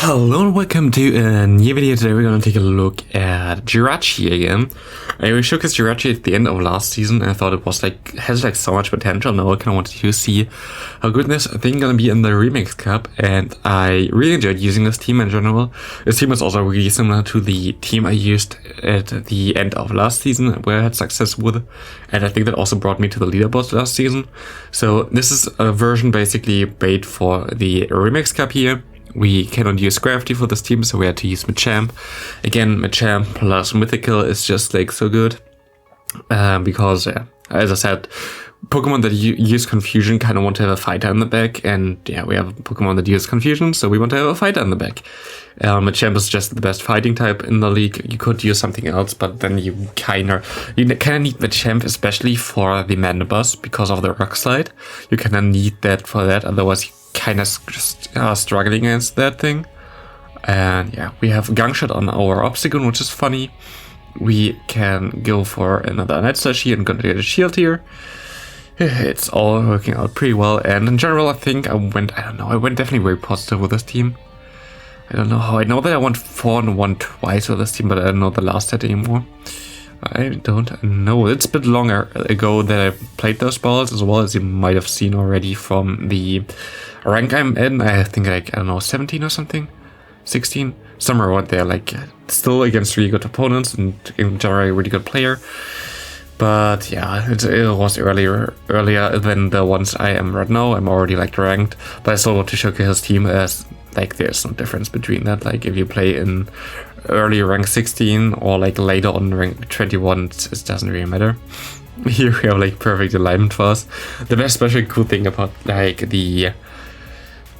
Hello and welcome to a new video. Today we're going to take a look at Jirachi again. I showcased Jirachi at the end of last season and I thought it was has so much potential. Now I kind of wanted to see how good this thing gonna be in the Remix Cup, and I really enjoyed using this team in general. This team is also really similar to the team I used at the end of last season where I had success with, and I think that also brought me to the leaderboard last season. So this is a version basically made for the Remix Cup here. We cannot use gravity for this team, so we had to use Machamp. Again, Machamp plus Mythical is just so good. Because, as I said, Pokemon that use Confusion kind of want to have a fighter in the back. And yeah, we have a Pokemon that use Confusion, so we want to have a fighter in the back. Machamp is just the best fighting type in the league. You could use something else, but then you kind of need Machamp, especially for the Madden Boss, because of the Rock Slide. You kind of need that for that, otherwise you kind of just struggling against that thing. And yeah, we have Gangshot on our Obstagoon, which is funny. We can go for another Night Slash here and gonna get a shield here. It's all working out pretty well, and in general I think I went definitely very positive with this team. I don't know how. I know that I went 4-1 twice with this team, but I don't know the last set anymore. I don't know. It's a bit longer ago that I played those balls, as well, as you might have seen already from the rank I'm in. I think I don't know, 17 or something, 16, somewhere around there. Still against really good opponents and in general a really good player. But yeah, it was earlier than the ones I am right now. I'm already ranked, but I still want to showcase his team as there's no difference between that. If you play in early rank 16 or later on rank 21, it doesn't really matter. Here we have perfect alignment for us. The best special cool thing about the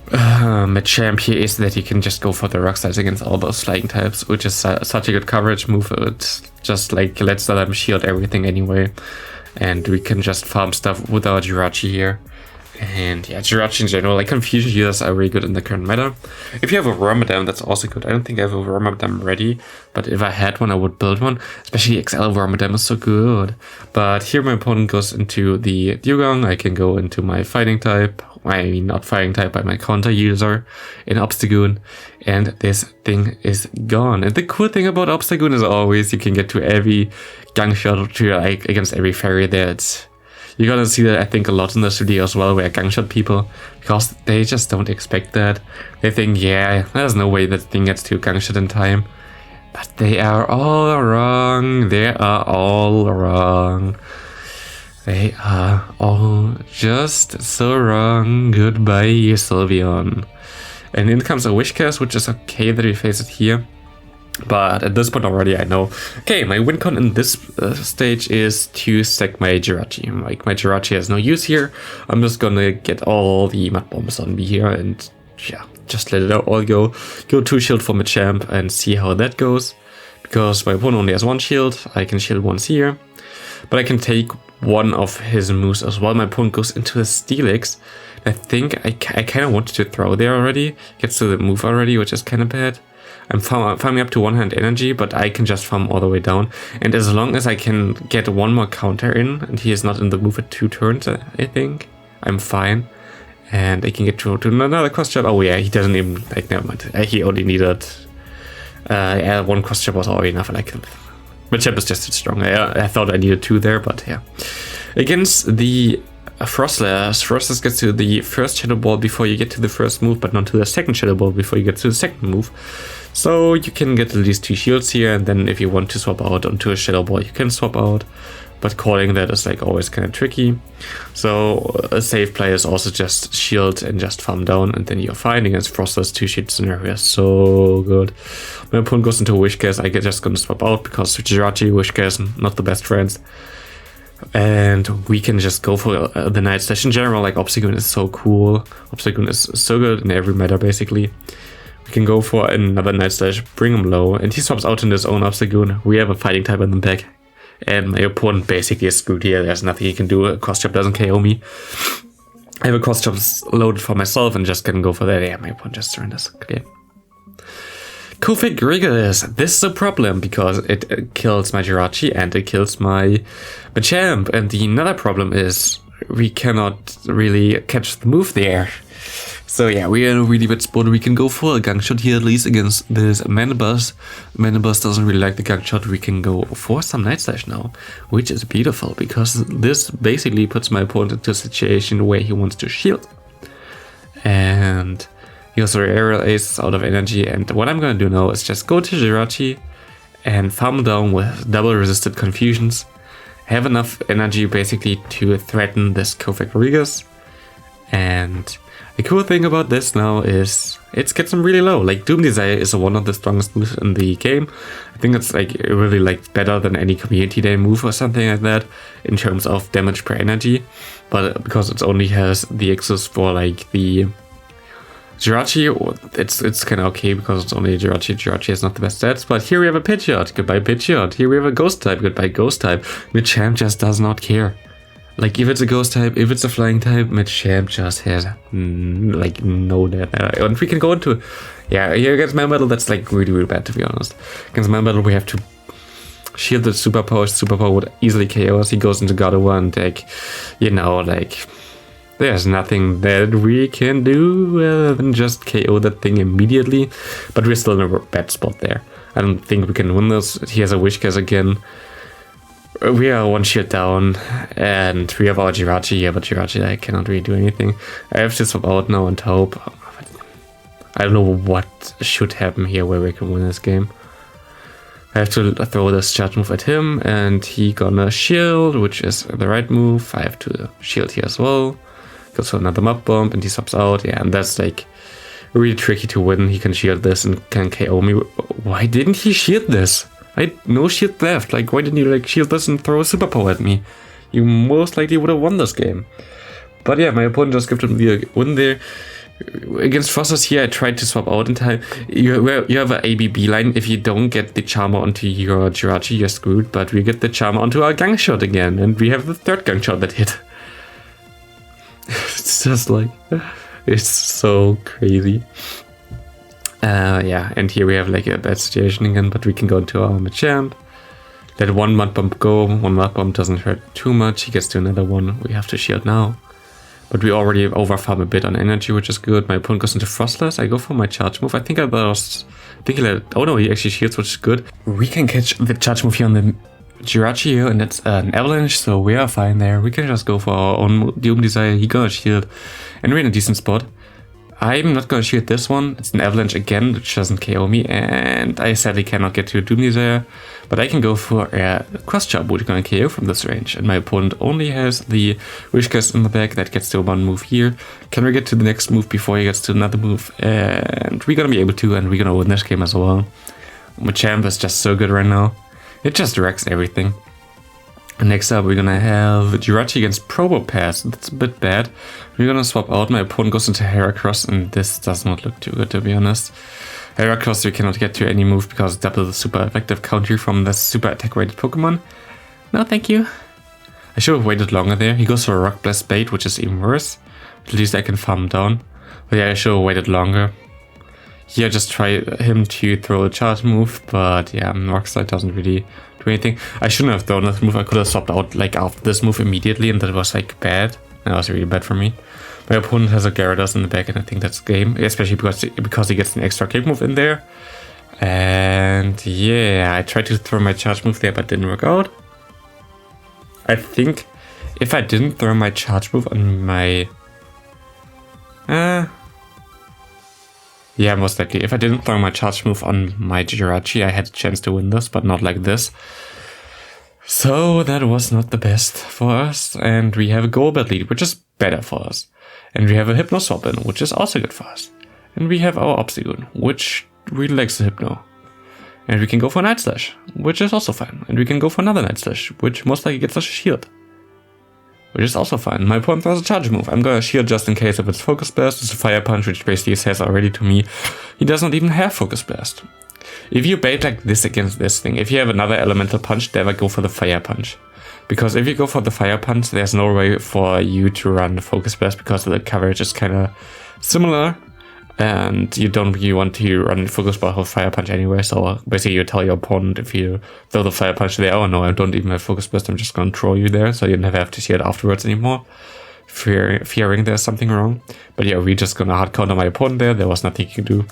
Machamp here is that you can just go for the rock slides against all those flying types, which is such a good coverage move. It just lets them shield everything anyway, and we can just farm stuff with our Jirachi here. And yeah, Jirachi in general, Confusion users are really good in the current meta. If you have a Wormadam, that's also good. I don't think I have a Wormadam ready, but if I had one, I would build one. Especially XL Wormadam is so good. But here my opponent goes into the Dugong. I can go into my fighting type. I mean, not fighting type, but my counter user in Obstagoon. And this thing is gone. And the cool thing about Obstagoon is always you can get to every Gangshot against every fairy there. You're gonna see that, I think, a lot in this video as well, where Gangshot people, because they just don't expect that. They think, yeah, there's no way that thing gets to Gangshot in time. But they are all wrong. They are all wrong. They are all just so wrong. Goodbye, Sylveon. And in comes a Wishcast, which is okay that we face it here. But at this point already I know, okay, my win con in this stage is to sack my Jirachi. My Jirachi has no use here. I'm just gonna get all the mud bombs on me here and yeah, just let it all go. Go 2 shield for Machamp and see how that goes. Because my opponent only has 1 shield, I can shield once here. But I can take one of his moves as well. My opponent goes into a Steelix. I think I kind of wanted to throw there already. Gets to the move already, which is kind of bad. I'm farming up to 1-hand energy, but I can just farm all the way down. And as long as I can get 1 more counter in, and he is not in the move at 2 turns, I think, I'm fine. And I can get to another cross chop. Oh yeah, he doesn't even, never mind. He only needed, 1 cross chop was already enough. Machamp is just strong. I thought I needed 2 there, but yeah. Against the Frostless gets to the first Shadow Ball before you get to the first move, but not to the second Shadow Ball before you get to the second move. So you can get at least 2 shields here, and then if you want to swap out onto a Shadow Ball, you can swap out. But calling that is always kind of tricky. So a safe play is also just shield and just farm down, and then you're fine against Frostless 2 shield scenario. So good. My opponent goes into Wishcast, I just gonna swap out because Jirachi, Wishcast, not the best friends. And we can just go for the Night Slash in general. Obstagoon is so cool. Obstagoon is so good in every meta basically. We can go for another Night Slash, bring him low, and he swaps out in his own Obstagoon. We have a fighting type in the back, and my opponent basically is screwed here. There's nothing he can do. A cross chop doesn't KO me. I have a cross chop loaded for myself and just can go for that. Yeah, my opponent just surrenders. Okay. Kofik Rigorous. This is a problem because it kills my Jirachi and it kills my Machamp. And the another problem is we cannot really catch the move there. So yeah, we are in a really bad spot. We can go for a gang shot here, at least against this mana boss. Mana boss doesn't really like the gang shot. We can go for some Night Slash now, which is beautiful because this basically puts my opponent into a situation where he wants to shield. And he also aerial aces out of energy. And what I'm gonna do now is just go to Jirachi and farm down with double resisted confusions. Have enough energy basically to threaten this Kaiwei Chang. And the cool thing about this now is it gets them really low. Like Doom Desire is one of the strongest moves in the game. I think it's like really like better than any community day move or something like that in terms of damage per energy. But because it only has the access for like the Jirachi, it's kind of okay because it's only Jirachi. Jirachi has not the best stats, but here we have a Pidgeot. Goodbye Pidgeot. Here we have a Ghost type. Goodbye Ghost type. Machamp just does not care. Like if it's a Ghost type, if it's a Flying type, Machamp just has like no that. And we can go into, yeah, here against Mundle, that's like really bad to be honest. Against Mundle, we have to shield the Superpower. Superpower would easily KO us. He goes into Gardevoir and like, you know, like. There's nothing that we can do other than just KO that thing immediately, but we're still in a bad spot there. I don't think we can win this. He has a Wish Guess again. We are one shield down, and we have our Jirachi here, but Jirachi, I cannot really do anything. I have to swap out now and hope. I don't know what should happen here where we can win this game. I have to throw this charge move at him, and he gonna shield, which is the right move. I have to shield here as well. Goes for another Mud Bomb and he swaps out. Yeah, and that's like really tricky to win. He can shield this and can KO me. Why didn't he shield this? I had no shield left. Like, why didn't you like shield this and throw a Superpower at me? You most likely would have won this game. But yeah, my opponent just gave him the win there. Against Frosters here, I tried to swap out in time. You have an ABB line. If you don't get the Charmer onto your Jirachi, you're screwed. But we get the Charmer onto our Gang Shot again. And we have the third Gang Shot that hit. It's just like, it's so crazy. Yeah, and here we have like a bad situation again, but we can go into our Machamp. Let one Mud Bomb go. One Mud Bomb doesn't hurt too much. He gets to another one. We have to shield now. But we already overfarm a bit on energy, which is good. My opponent goes into Frostless. I go for my charge move. I think I lost. I think he let. Oh no, he actually shields, which is good. We can catch the charge move here on the Jirachi here, and that's an avalanche, so we are fine there. We can just go for our own Doom Desire. He gonna shield, and we're in a decent spot. I'm not gonna shield this one. It's an avalanche again, which doesn't KO me, and I sadly cannot get to a Doom Desire. But I can go for a Cross Chop, which is gonna KO from this range, and my opponent only has the Wish Guess in the back. That gets to one move here. Can we get to the next move before he gets to another move? And we're gonna be able to, and we're gonna win this game as well. Machamp is just so good right now. It just wrecks everything. And next up, we're gonna have Jirachi against Probopass. That's a bit bad. We're gonna swap out. My opponent goes into Heracross, and this does not look too good, to be honest. Heracross, we cannot get to any move because double the super effective counter from the super attack rated Pokemon. No, thank you. I should have waited longer there. He goes for a Rock Blast bait, which is even worse. At least I can farm him down. But yeah, I should have waited longer. Here, just try him to throw a charge move, but yeah, Rockslide doesn't really do anything. I shouldn't have thrown this move. I could have swapped out like after this move immediately, and that was like bad. That was really bad for me. My opponent has a Gyarados in the back, and I think that's game, especially because he gets an extra kick move in there. And yeah, I tried to throw my charge move there, but didn't work out. I think if I didn't throw my charge move on my yeah, most likely. If I didn't throw my charge move on my Jirachi, I had a chance to win this, but not like this. So that was not the best for us. And we have a Golbat lead, which is better for us. And we have a Hypno Swap in, which is also good for us. And we have our Obstagoon, which really likes the Hypno. And we can go for a Night Slash, which is also fine. And we can go for another Night Slash, which most likely gets us a shield, which is also fine. My opponent throws a charge move. I'm gonna shield just in case if it's Focus Blast. It's a Fire Punch, which basically says already to me he does not even have Focus Blast. If you bait like this against this thing, if you have another Elemental Punch, never go for the Fire Punch. Because if you go for the Fire Punch, there's no way for you to run Focus Blast because the coverage is kind of similar. And you don't really want to run Focus Blast or Fire Punch anyway, so basically you tell your opponent if you throw the Fire Punch there, oh no, I don't even have Focus Blast, I'm just gonna throw you there, so you never have to see it afterwards anymore. fearing there's something wrong. But yeah, we're just gonna hard counter my opponent there. There was nothing you can do.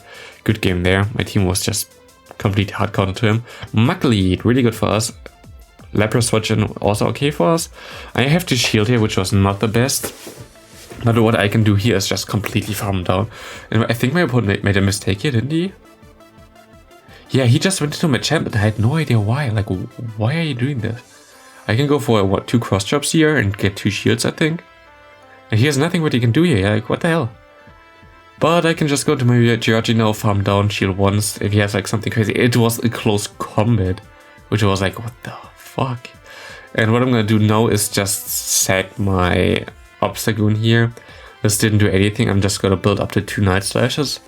Good game there. My team was just completely hard counter to him. Mug lead, really good for us. Lapras switch in, also okay for us. I have to shield here, which was not the best. But what I can do here is just completely farm down. And I think my opponent made a mistake here, didn't he? Yeah, he just went into my champ, but I had no idea why. Like, why are you doing this? I can go for, what, 2 cross chops here and get 2 shields, I think. And he has nothing what he can do here, like, what the hell? But I can just go to my Jirachi now, farm down, shield once, if he has, like, something crazy. It was a close combat, which was like, what the fuck? And what I'm gonna do now is just sack my Obstagoon here. This didn't do anything, I'm just gonna build up to 2 Night Slashes.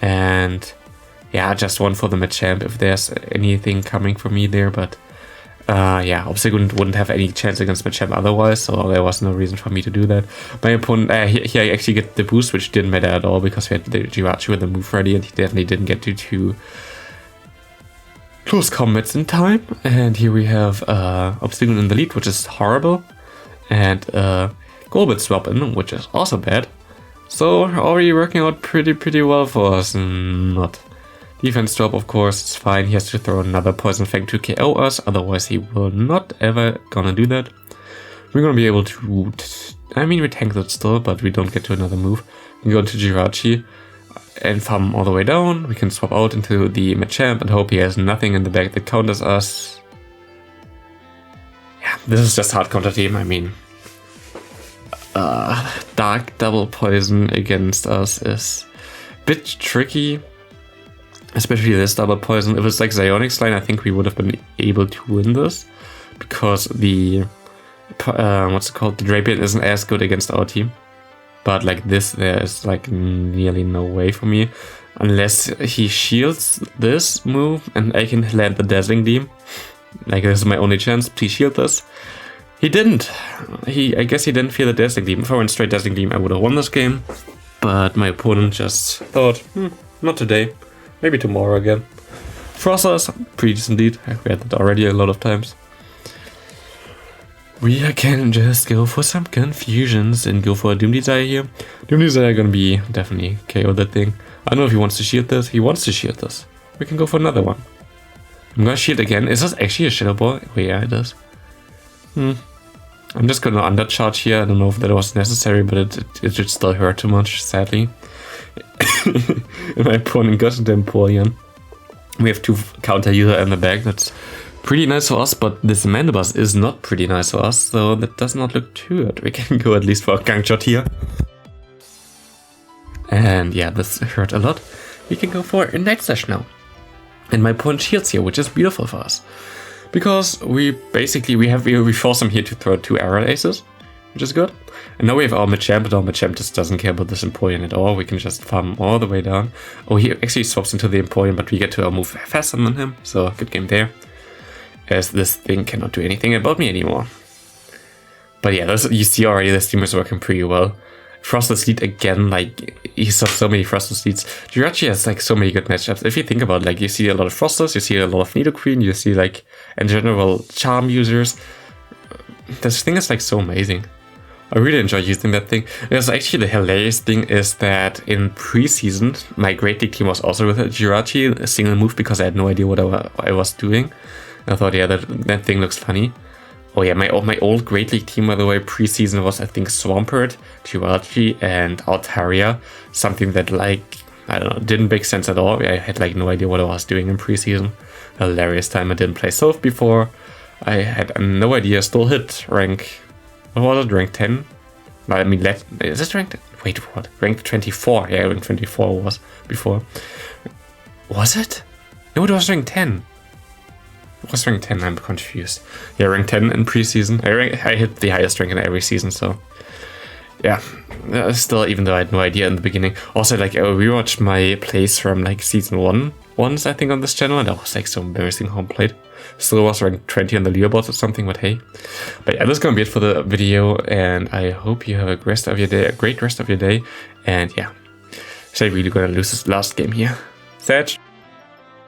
And yeah, just one for the Machamp if there's anything coming for me there, but yeah, Obstagoon wouldn't have any chance against Machamp otherwise, so there was no reason for me to do that. My opponent, here I actually get the boost, which didn't matter at all because we had the Jirachi with the move ready, and he definitely didn't get to 2 close combats in time. And here we have Obstagoon in the lead, which is horrible, and Golbat swap in, which is also bad. So already working out pretty well for us. Not. Defense drop, of course, it's fine. He has to throw another Poison Fang to KO us, otherwise he will not ever gonna do that. We're gonna be able to... I mean, we tank that still, but we don't get to another move. We go into Jirachi and farm all the way down. We can swap out into the Machamp and hope he has nothing in the back that counters us. Yeah, this is just hard counter team, I mean... Dark double poison against us is a bit tricky. Especially this double poison. If it's like Zionix line, I think we would have been able to win this. Because the, what's it called? The Drapion isn't as good against our team. But like this, there's like nearly no way for me. Unless he shields this move and I can land the Dazzling Beam. Like this is my only chance, please shield this. He didn't. I guess he didn't feel the Dazzling Beam. If I went straight Dazzling Beam, I would have won this game. But my opponent just thought, not today. Maybe tomorrow again. Frosters, pretty decent lead. We had that already a lot of times. We can just go for some confusions and go for a Doom Desire here. Doom Desire gonna be definitely KO that thing. I don't know if he wants to shield this. He wants to shield this. We can go for another one. I'm gonna shield again. Is this actually a Shadow Ball? Oh yeah, it is. I'm just gonna undercharge here. I don't know if that was necessary, but it should still hurt too much, sadly. My opponent got into Empoleon. We have 2 counter user in the back. That's pretty nice for us, but this Mandibuzz is not pretty nice for us, so that does not look too good. We can go at least for a Gang Shot here. And yeah, this hurt a lot. We can go for a Night Slash now. And my opponent shields here, which is beautiful for us. Because we force him here to throw 2 Arrow Aces, which is good. And now we have our Machamp, but our Machamp just doesn't care about this Empoleon at all. We can just farm all the way down. Oh, he actually swaps into the Empoleon, but we get to move faster than him, so good game there. As this thing cannot do anything about me anymore. But yeah, you see already this team is working pretty well. Frostless lead again, like, he saw so many Frostless leads. Jirachi has like so many good matchups. If you think about it, like, you see a lot of Frostless, you see a lot of Nidoqueen, you see like, in general, Charm users. This thing is like so amazing. I really enjoy using that thing. Because actually the hilarious thing is that in preseason, my Great League team was also with a Jirachi, a single move, because I had no idea what I was doing. I thought, yeah, that thing looks funny. Oh yeah, my old Great League team, by the way, preseason was, I think, Swampert, Jirachi, and Altaria. Something that, like, I don't know, didn't make sense at all. I had, like, no idea what I was doing in preseason. Hilarious time. I didn't play Soph before. I had no idea. Still hit rank... What was it? Rank 10? I mean, is this ranked? Wait, what? Rank 24. Yeah, rank 24 was before. Was it? No, it was rank 10. It was rank 10, I'm confused. Yeah, rank 10 in preseason. I hit the highest rank in every season, so... Yeah, still, even though I had no idea in the beginning. Also, like, I rewatched my plays from, like, season 1 once, I think, on this channel, and that was, like, so embarrassing how I played. Still was rank 20 on the leaderboards or something, but hey. But yeah, that's gonna be it for the video, and I hope you have a great rest of your day, and yeah. So I'm really gonna lose this last game here. Sag.